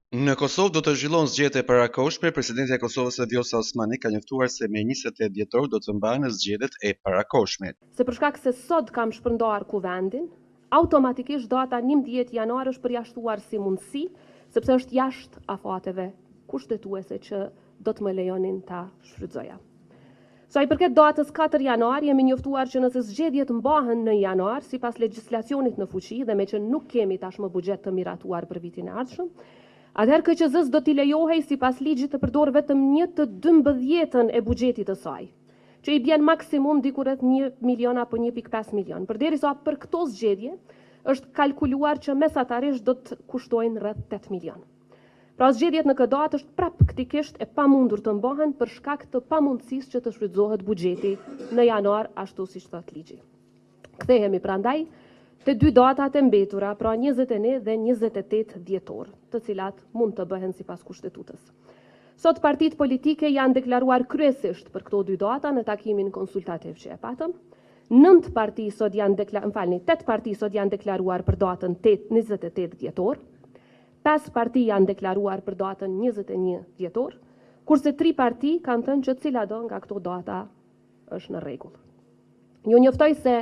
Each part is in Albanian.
Në Kosovë do të zhvillohen zgjedhje parakohshme. Presidenti e Kosovës Vjosa Osmani ka njoftuar se me 28 dhjetor do të mbahen zgjedhjet e parakohshme. Se për shkak se sot kam shpërndar kuvendin, automatikisht data 11 janar është përjashtuar si mundësi, sepse është jashtë afateve kushtetuese që do të më lejonin ta shfrytëzoja. Sa i përket datës 4 janar, jemi njoftuar që nëse zgjedhjet mbahen në janar, sipas legjislacionit në fuqi dhe me që nuk kemi tashmë buxhet të miratuar për vitin e ardhshëm, atëherë KQZ-s do t'i lejohej sipas ligjit të përdor vetëm 1/12 e buxhetit të saj, që i bjen maksimum diku rreth 1 milion apo 1.5 milion. Përderisa për këto zgjedhje është kalkuluar që mesatarisht do të kushtojnë rreth 8 milion. Pra zgjedhjet në këtë datë është praktikisht e pamundur të mbahen për shkak të pamundësisë që të shfrytëzohet buxheti në janar ashtu siç thot ligji. Kthehemi prandaj te dy datat e mbetura, pra 21 dhe 28 dhjetor, të cilat mund të bëhen sipas kushtetutës. Sot partitë politike janë deklaruar kryesisht për këto dy data në takimin konsultativ që e patëm. 8 parti sot janë deklaruar për datën 28 dhjetor. 5 parti janë deklaruar për datën 21 dhjetor, kurse 3 parti kanë thënë që cila do nga këto data është në rregull. Ju njoftoj se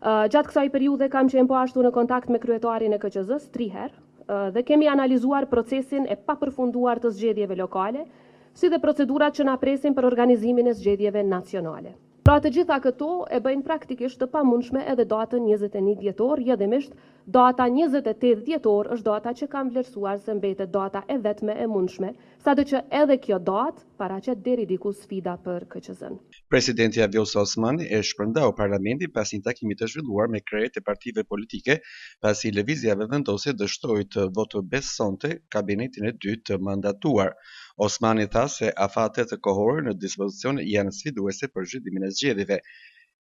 gjatë kësaj periudhe kam qenë po ashtu në kontakt me kryetarin e KQZ-s 3 herë dhe kemi analizuar procesin e papërfunduar të zgjedhjeve lokale, si dhe procedurat që na presin për organizimin e zgjedhjeve nacionale. Pra të gjitha këto e bëjnë praktikisht të pamundshme edhe datën 21 dhjetor, jedimisht data 28 dhjetor është data që kam vlerësuar se mbetet data e vetme e mundshme, sado që edhe kjo datë paraqet deri diku sfida për KQZ-n. Presidenti Vjosa Osmani e shpërndau parlamentin pas një takimi të zhvilluar me krejt e partive politike, pasi lëvizja vendose dështoi të votobesonte kabinetin e dytë të mandatuar. Osmani tha se afatet kohore në dispozicion janë sfiduese për zhvillimin e zgjedhjeve.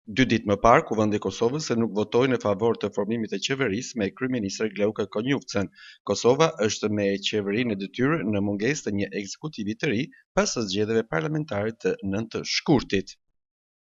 2 ditë më parë, Kuvendi i Kosovës nuk votoi në favor të formimit të qeverisë me kryeministër Glauka Konjufcën. Kosova është me qeverinë në detyrë në mungesë të një ekzekutivi të ri pas zgjedhjeve parlamentare të 9 shkurtit.